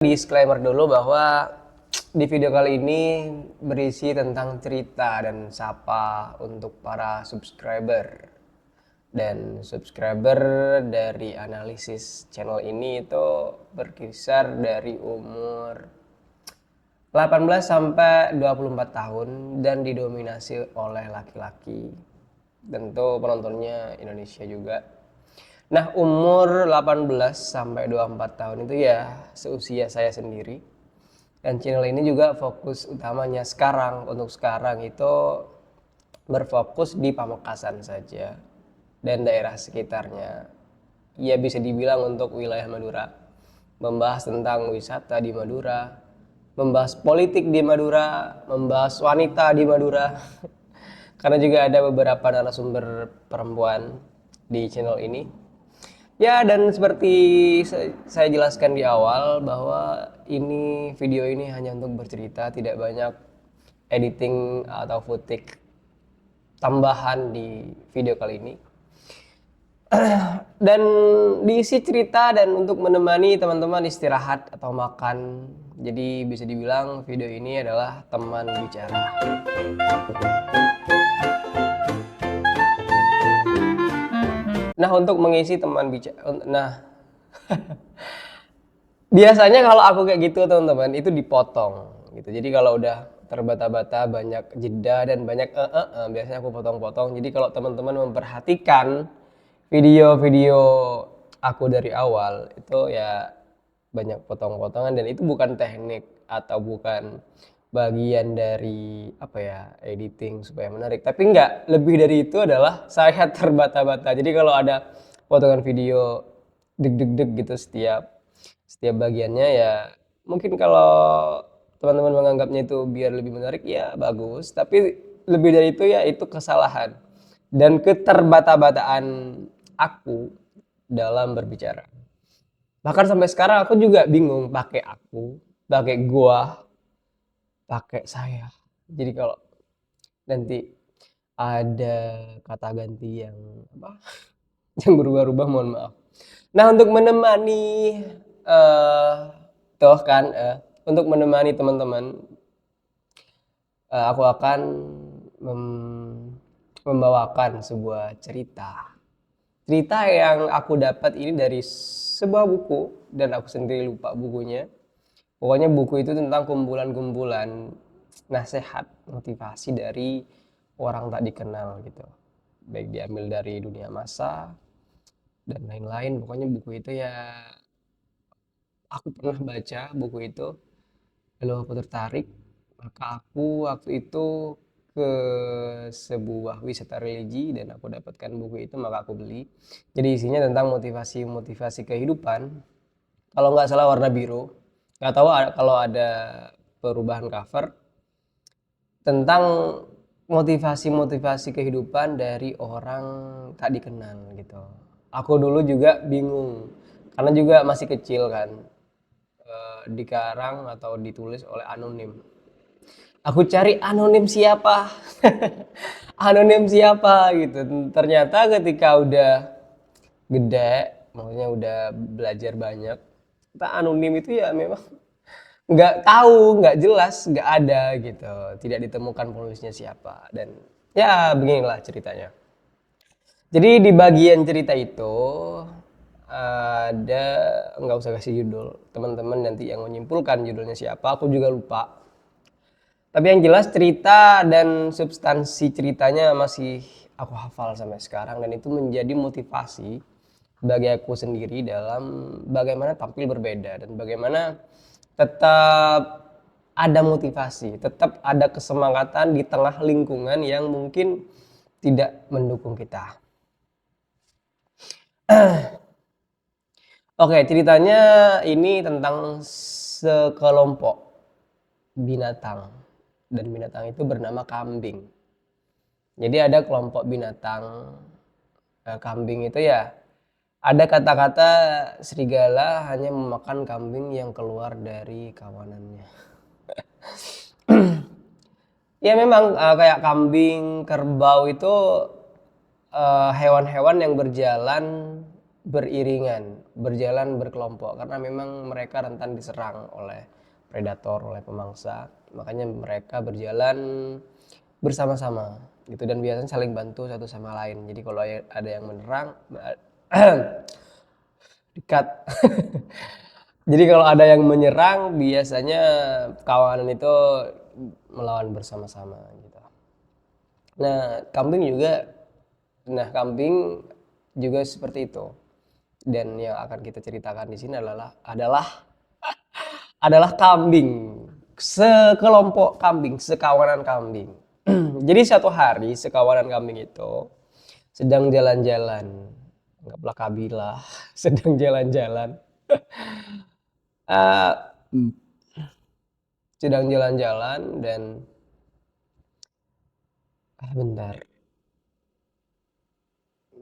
Disclaimer dulu bahwa di video kali ini berisi tentang cerita dan sapa untuk para subscriber. Dan subscriber dari analisis channel ini itu berkisar dari umur 18 sampai 24 tahun dan didominasi oleh laki-laki. Tentu penontonnya Indonesia juga. Nah, umur 18 sampai 24 tahun itu ya seusia saya sendiri. Dan channel ini juga fokus utamanya untuk sekarang itu berfokus di Pamekasan saja dan daerah sekitarnya. Ya bisa dibilang untuk wilayah Madura. Membahas tentang wisata di Madura, membahas politik di Madura, membahas wanita di Madura. Karena juga ada beberapa narasumber perempuan di channel ini. Ya, dan seperti saya jelaskan di awal bahwa video ini hanya untuk bercerita, tidak banyak editing atau footage tambahan di video kali ini. Dan diisi cerita dan untuk menemani teman-teman istirahat atau makan. Jadi bisa dibilang video ini adalah teman bicara. Nah, untuk mengisi teman bicara, biasanya kalau aku kayak gitu teman-teman itu dipotong gitu. Jadi kalau udah terbata-bata banyak jeda dan banyak biasanya aku potong-potong. Jadi kalau teman-teman memperhatikan video-video aku dari awal itu ya banyak potong-potongan, dan itu bukan teknik atau bukan bagian dari editing supaya menarik, tapi enggak, lebih dari itu adalah saya terbata-bata. Jadi kalau ada potongan video deg-deg gitu setiap bagiannya, ya mungkin kalau teman-teman menganggapnya itu biar lebih menarik ya bagus, tapi lebih dari itu ya itu kesalahan dan keterbata-bataan aku dalam berbicara. Bahkan sampai sekarang aku juga bingung pakai aku, pakai gua, pakai saya. Jadi kalau nanti ada kata ganti yang yang berubah-ubah, mohon maaf. Nah, untuk menemani eh untuk menemani teman-teman, aku akan membawakan sebuah cerita. Cerita yang aku dapat ini dari sebuah buku dan aku sendiri lupa bukunya. Pokoknya buku itu tentang kumpulan-kumpulan nasihat motivasi dari orang tak dikenal gitu. Baik diambil dari dunia massa dan lain-lain. Pokoknya buku itu ya aku pernah baca buku itu, lalu aku tertarik, maka aku waktu itu ke sebuah wisata religi dan aku dapatkan buku itu, maka aku beli. Jadi isinya tentang motivasi kehidupan, kalau nggak salah warna biru, nggak tahu kalau ada perubahan cover, tentang motivasi kehidupan dari orang tak dikenal gitu. Aku dulu juga bingung karena juga masih kecil kan, dikarang atau ditulis oleh anonim. Aku cari anonim siapa, anonim siapa gitu. Ternyata ketika udah gede, maksudnya udah belajar banyak, kita anonim itu ya memang nggak tahu, nggak jelas, nggak ada gitu, tidak ditemukan penulisnya siapa. Dan ya beginilah ceritanya. Jadi di bagian cerita itu ada, nggak usah kasih judul, teman-teman nanti yang menyimpulkan judulnya siapa, aku juga lupa. Tapi yang jelas cerita dan substansi ceritanya masih aku hafal sampai sekarang, dan itu menjadi motivasi bagi aku sendiri dalam bagaimana tampil berbeda dan bagaimana tetap ada motivasi, tetap ada kesemangatan di tengah lingkungan yang mungkin tidak mendukung kita. Oke, ceritanya ini tentang sekelompok binatang, dan binatang itu bernama kambing. Jadi ada kelompok binatang, kambing itu ya ada kata-kata serigala hanya memakan kambing yang keluar dari kawanannya. Ya memang kayak kambing, kerbau itu hewan-hewan yang berjalan beriringan, berjalan berkelompok karena memang mereka rentan diserang oleh predator, oleh pemangsa. Makanya mereka berjalan bersama-sama gitu dan biasanya saling bantu satu sama lain. Jadi kalau ada yang menyerang dekat. Jadi kalau ada yang menyerang biasanya kawanan itu melawan bersama-sama gitu. Nah, kambing juga seperti itu. Dan yang akan kita ceritakan di sini adalah kambing. Sekelompok kambing, sekawanan kambing. Jadi satu hari sekawanan kambing itu sedang jalan-jalan. Anggaplah kabilah sedang jalan-jalan. Eh, sedang jalan-jalan dan bentar.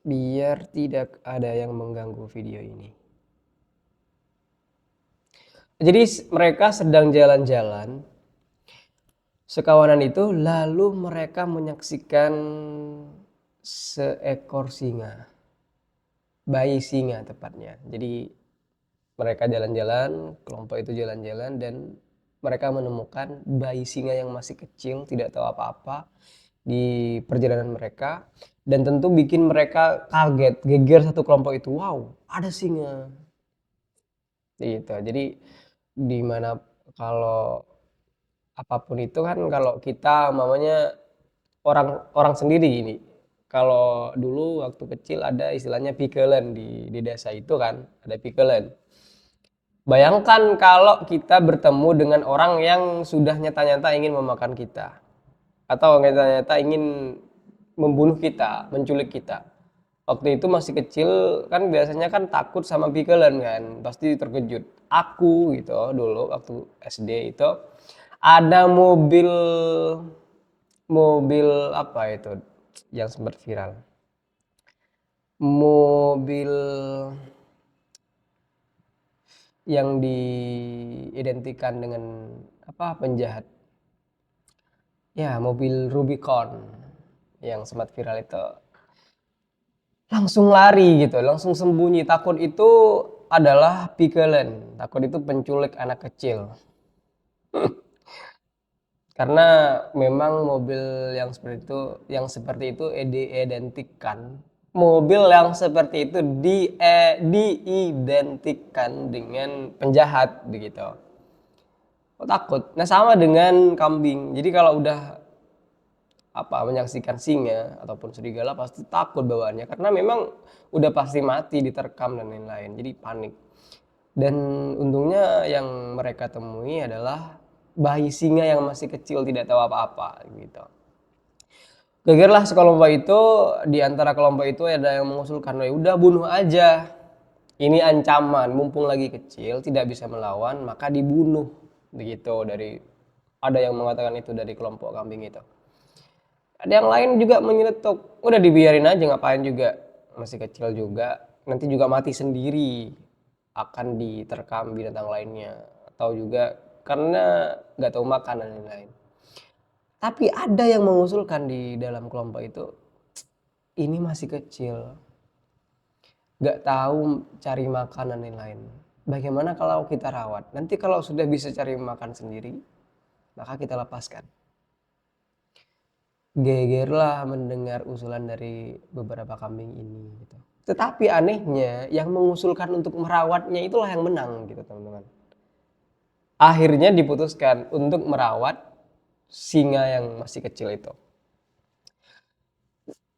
Biar tidak ada yang mengganggu video ini. Jadi mereka sedang jalan-jalan. Sekawanan itu lalu mereka menyaksikan seekor singa. Bayi singa tepatnya. Jadi mereka jalan-jalan, kelompok itu jalan-jalan dan mereka menemukan bayi singa yang masih kecil, tidak tahu apa-apa di perjalanan mereka dan tentu bikin mereka kaget, geger satu kelompok itu. Wow, ada singa. Gitu. Jadi di mana kalau apapun itu kan kalau kita mamanya orang orang sendiri ini. Kalau dulu waktu kecil ada istilahnya pikelen di desa itu kan, ada pikelen. Bayangkan kalau kita bertemu dengan orang yang sudah nyata-nyata ingin memakan kita atau nyata-nyata ingin membunuh kita, menculik kita. Waktu itu masih kecil kan biasanya kan takut sama pikelen kan, pasti terkejut. Aku gitu dulu waktu SD itu ada mobil mobil apa itu yang sempat viral. Mobil yang diidentikan dengan apa penjahat. Ya, mobil Rubicon yang sempat viral itu langsung lari gitu, langsung sembunyi. Takut itu adalah pikelen, takut itu penculik anak kecil. Karena memang mobil yang seperti itu diidentikan. Mobil yang seperti itu diidentikan dengan penjahat begitu. Oh, takut. Nah, sama dengan kambing. Jadi kalau udah menyaksikan singa ataupun serigala pasti takut bawaannya karena memang udah pasti mati diterkam dan lain-lain. Jadi panik. Dan untungnya yang mereka temui adalah bayi singa yang masih kecil tidak tahu apa-apa gitu. Gegerlah sekelompok itu, di antara kelompok itu ada yang mengusulkan, ya udah bunuh aja. Ini ancaman, mumpung lagi kecil tidak bisa melawan, maka dibunuh. Begitu ada yang mengatakan itu dari kelompok kambing itu. Ada yang lain juga menyeletuk, udah dibiarin aja ngapain juga, masih kecil juga, nanti juga mati sendiri, akan diterkam binatang lainnya, atau juga karena nggak tahu makan dan lain-lain. Tapi ada yang mengusulkan di dalam kelompok itu, ini masih kecil, nggak tahu cari makan dan lain-lain. Bagaimana kalau kita rawat? Nanti kalau sudah bisa cari makan sendiri, maka kita lepaskan. Gegerlah mendengar usulan dari beberapa kambing ini gitu. Tetapi anehnya yang mengusulkan untuk merawatnya itulah yang menang gitu teman-teman. Akhirnya diputuskan untuk merawat singa yang masih kecil itu.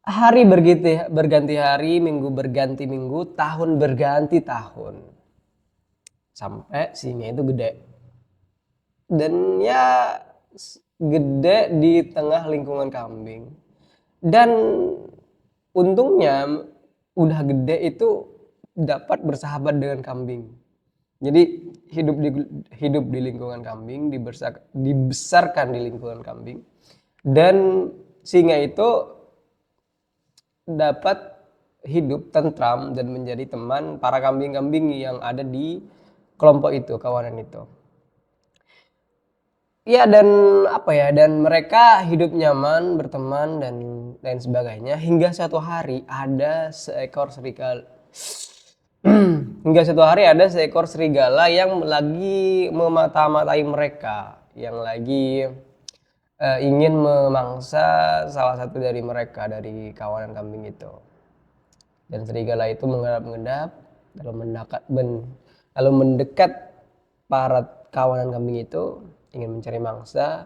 Hari berganti hari, minggu berganti minggu, tahun berganti tahun. Sampai singa itu gede. Dan ya gede di tengah lingkungan kambing. Dan untungnya udah gede itu dapat bersahabat dengan kambing. Jadi hidup di lingkungan kambing, dibesarkan di lingkungan kambing. Dan singa itu dapat hidup tentram dan menjadi teman para kambing-kambing yang ada di kelompok itu, kawanan itu. Ya dan dan mereka hidup nyaman, berteman dan lain sebagainya hingga suatu hari ada seekor serigala. Hingga suatu hari ada seekor serigala yang lagi memata-matai mereka, yang lagi ingin memangsa salah satu dari mereka, dari kawanan kambing itu. Dan serigala itu mengendap-endap, lalu mendekat para kawanan kambing itu, ingin mencari mangsa.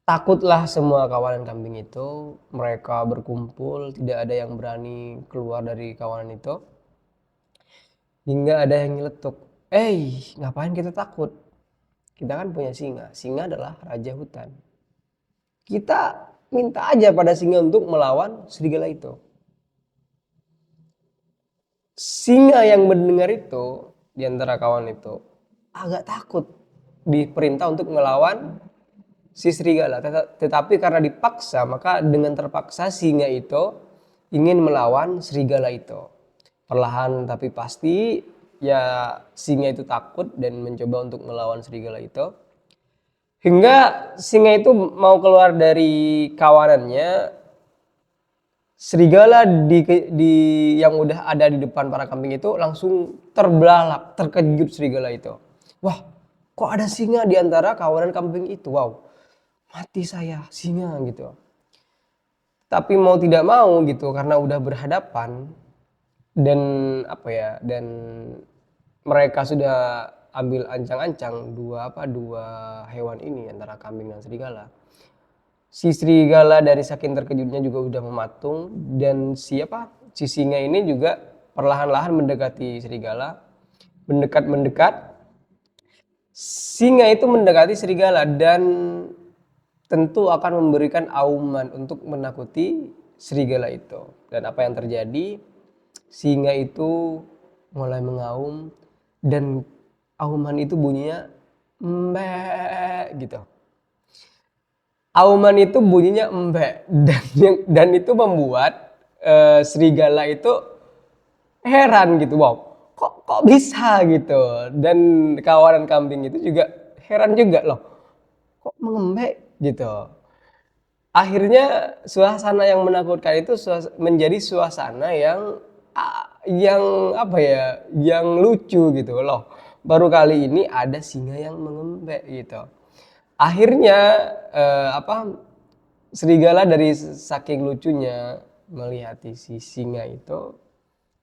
Takutlah semua kawanan kambing itu, mereka berkumpul, tidak ada yang berani keluar dari kawanan itu. Hingga ada yang nyeletuk, ngapain kita takut? Kita kan punya singa. Singa adalah raja hutan. Kita minta aja pada singa untuk melawan serigala itu. Singa yang mendengar itu, di antara kawan itu, agak takut diperintah untuk melawan si serigala. Tetapi karena dipaksa, maka dengan terpaksa singa itu ingin melawan serigala itu. Perlahan tapi pasti, ya singa itu takut dan mencoba untuk melawan serigala itu. Hingga singa itu mau keluar dari kawanannya, serigala yang udah ada di depan para kambing itu langsung terbelalak, terkejut serigala itu. Wah, kok ada singa di antara kawanan kambing itu? Wow, mati saya, singa gitu. Tapi mau tidak mau gitu, karena udah berhadapan dan dan mereka sudah ambil ancang-ancang dua hewan ini antara kambing dan serigala. Si serigala dari saking terkejutnya juga udah mematung, dan si singa ini juga perlahan-lahan mendekati serigala, mendekat. Singa itu mendekati serigala dan tentu akan memberikan auman untuk menakuti serigala itu. Dan apa yang terjadi? Singa itu mulai mengaum dan auman itu bunyinya mbek gitu. Auman itu bunyinya embek dan itu membuat serigala itu heran gitu. Wow, kok bisa gitu. Dan kawanan kambing itu juga heran juga loh. Kok mengembek gitu. Akhirnya suasana yang menakutkan itu menjadi suasana yang lucu gitu loh. Baru kali ini ada singa yang mengembek gitu. Akhirnya serigala dari saking lucunya melihat si singa itu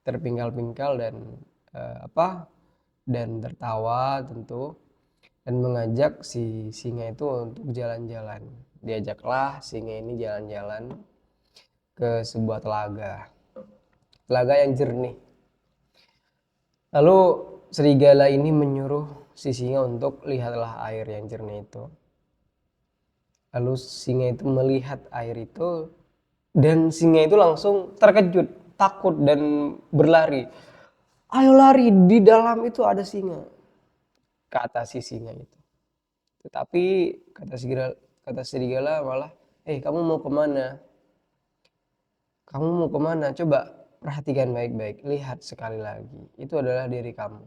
terpingkal-pingkal dan tertawa tentu, dan mengajak si singa itu untuk jalan-jalan. Diajaklah singa ini jalan-jalan ke sebuah telaga yang jernih. Lalu serigala ini menyuruh si singa untuk lihatlah air yang jernih itu. Lalu singa itu melihat air itu dan singa itu langsung terkejut, takut dan berlari. Ayo lari, di dalam itu ada singa, kata si singa itu. Tetapi kata serigala malah, kamu mau kemana? Kamu mau kemana? Coba perhatikan baik-baik, lihat sekali lagi. Itu adalah diri kamu.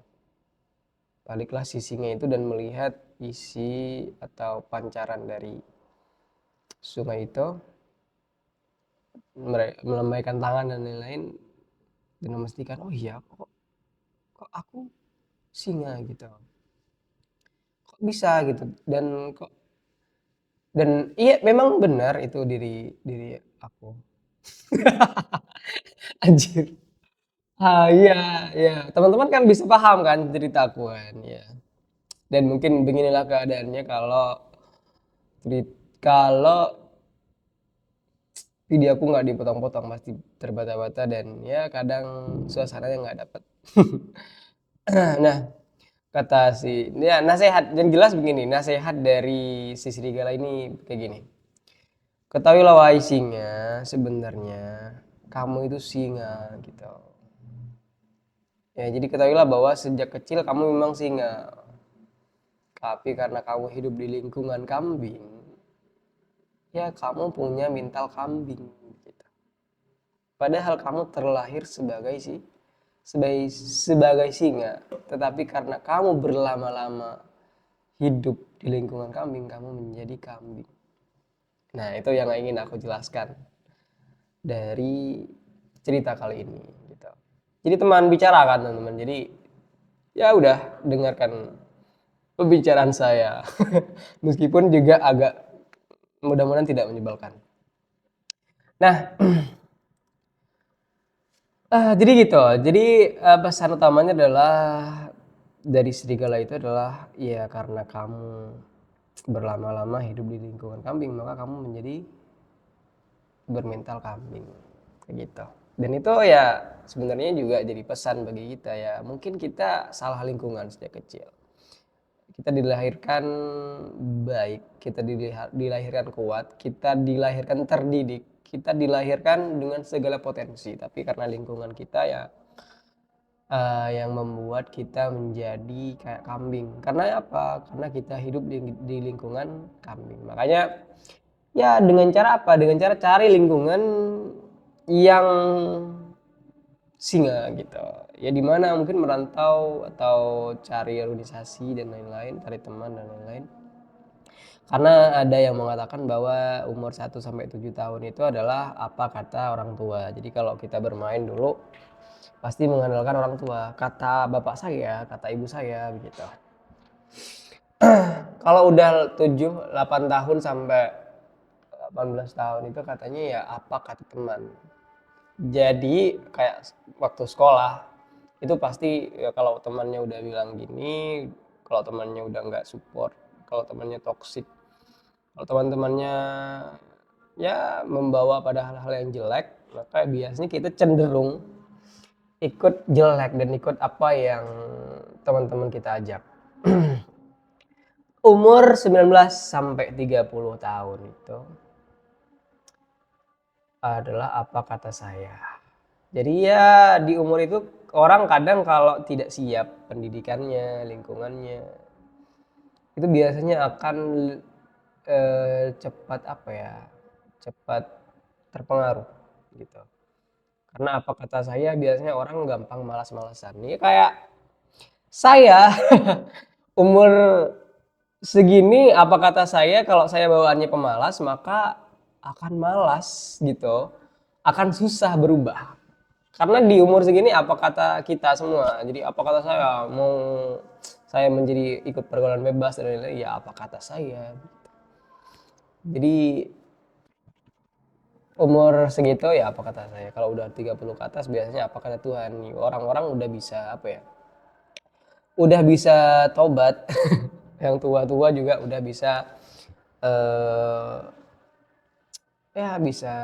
Baliklah si singa itu dan melihat isi atau pancaran dari sungai itu, melambaikan tangan dan lain-lain, dan memastikan, oh iya, kok aku singa gitu, kok bisa gitu, dan iya memang benar itu diri aku. Anjir. Iya, iya. Teman-teman kan bisa paham kan cerita aku kan, ya. Dan mungkin beginilah keadaannya kalau video aku nggak dipotong-potong, pasti terbata-bata dan ya kadang suasananya nggak dapet. Nah, kata nasihat yang jelas begini, nasihat dari si serigala ini kayak gini. Ketahuilah wahai singa, sebenarnya kamu itu singa gitu. Ya, jadi ketahuilah bahwa sejak kecil kamu memang singa. Tapi karena kamu hidup di lingkungan kambing, ya kamu punya mental kambing gitu. Padahal kamu terlahir sebagai singa, tetapi karena kamu berlama-lama hidup di lingkungan kambing, kamu menjadi kambing. Nah, itu yang ingin aku jelaskan dari cerita kali ini gitu. Jadi teman bicara kan teman-teman. Jadi ya udah dengarkan pembicaraan saya. Meskipun juga agak mudah-mudahan tidak menyebalkan. Nah, jadi gitu. Jadi pesan utamanya adalah dari serigala itu adalah ya karena kamu berlama-lama hidup di lingkungan kambing maka kamu menjadi bermental kambing kayak gitu. Dan itu ya sebenarnya juga jadi pesan bagi kita ya. Mungkin kita salah lingkungan sejak kecil. Kita dilahirkan baik, kita dilahirkan kuat, kita dilahirkan terdidik, kita dilahirkan dengan segala potensi. Tapi karena lingkungan kita ya yang membuat kita menjadi kayak kambing. Karena apa? Karena kita hidup di lingkungan kambing. Makanya ya dengan cara apa? Dengan cara cari lingkungan yang singa gitu. Ya di mana mungkin merantau atau cari organisasi dan lain-lain, cari teman dan lain-lain. Karena ada yang mengatakan bahwa umur 1 sampai 7 tahun itu adalah apa kata orang tua. Jadi kalau kita bermain dulu pasti mengandalkan orang tua. Kata bapak saya, kata ibu saya begitu. Kalau udah 7, 8 tahun sampai 18 tahun itu katanya ya apa kata teman. Jadi kayak waktu sekolah itu pasti ya kalau temannya udah bilang gini, kalau temannya udah nggak support, kalau temannya toksik, kalau teman-temannya ya membawa pada hal-hal yang jelek, maka biasanya kita cenderung ikut jelek dan ikut apa yang teman-teman kita ajak. Umur 19 sampai 30 tahun itu adalah apa kata saya. Jadi ya di umur itu orang kadang kalau tidak siap pendidikannya, lingkungannya, itu biasanya akan cepat apa ya, cepat terpengaruh gitu. Karena apa kata saya biasanya orang gampang malas-malesan. Ini kayak saya umur segini apa kata saya kalau saya bawaannya pemalas maka akan malas gitu, akan susah berubah. Karena di umur segini apa kata kita semua, jadi apa kata saya mau saya menjadi ikut pergaulan bebas dan lain-lain, ya apa kata saya. Jadi umur segitu ya apa kata saya, kalau udah 30 ke atas biasanya apa kata Tuhan, orang-orang udah bisa apa ya, udah bisa tobat. Yang tua-tua juga udah bisa eh, ya bisa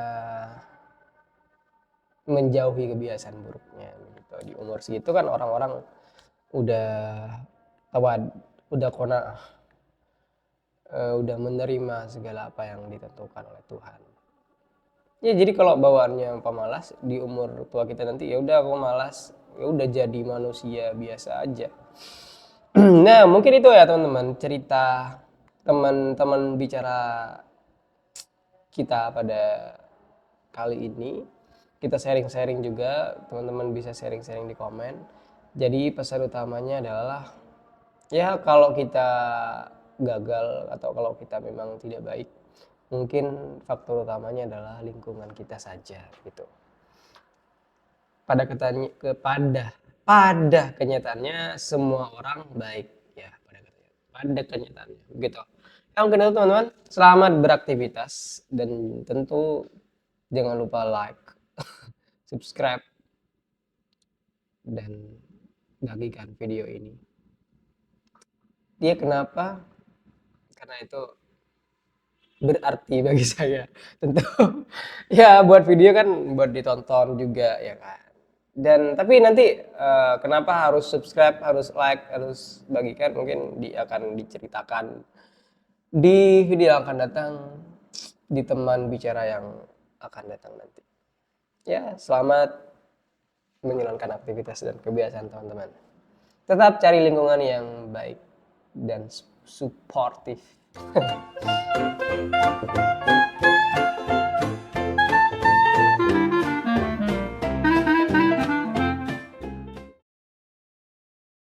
menjauhi kebiasaan buruknya gitu. Di umur segitu kan orang-orang udah tawad, udah qanaah, udah menerima segala apa yang ditentukan oleh Tuhan. Ya jadi kalau bawaannya pemalas di umur tua kita nanti ya udah aku malas, ya udah jadi manusia biasa aja. Nah, mungkin itu ya teman-teman cerita teman-teman bicara kita pada kali ini. Kita sharing-sharing juga, teman-teman bisa sharing-sharing di komen. Jadi pesan utamanya adalah ya kalau kita gagal atau kalau kita memang tidak baik, mungkin faktor utamanya adalah lingkungan kita saja gitu. Pada kenyataannya semua orang baik ya pada kenyataannya begitu. Yang kedua teman-teman, selamat beraktivitas dan tentu jangan lupa like, subscribe dan bagikan video ini. Dia kenapa? Karena itu berarti bagi saya. Tentu ya buat video kan buat ditonton juga ya kan. Dan tapi nanti kenapa harus subscribe, harus like, harus bagikan mungkin akan diceritakan di video yang akan datang, di teman bicara yang akan datang nanti. Ya, selamat menjalankan aktivitas dan kebiasaan teman-teman. Tetap cari lingkungan yang baik dan suportif.